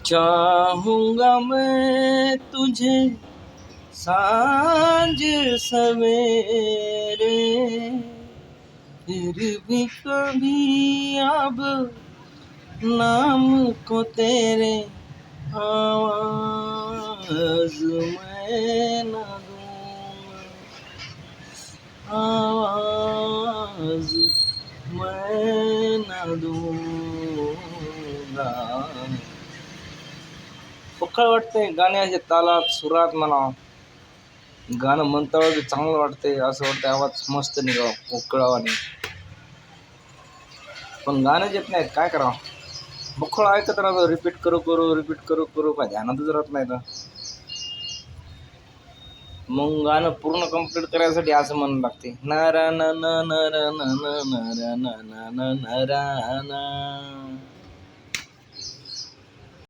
चाहूंगा मैं तुझे सांझ सवेरे, फिर भी कभी अब नाम को तेरे आवाज मैं न दूंगा, आवाज मैं न दूंगा. पक्कळ वाटतंय गाण्याच्या तालात सुरात म्हणा. गाणं म्हणता वेळी चांगलं वाटतंय, असं वाटतं आवाज मस्त निघावा पोकळावाने. पण गाणंच येत नाहीत, काय करावं. बक्कळ ऐकत राहतो, रिपीट करू करू काय ध्यानातच राहत नाही तर. मग गाणं पूर्ण कंप्लीट करायसाठी असं म्हणावं लागते, नारा ना ना नारा ना ना नारा ना ना ना नारा ना.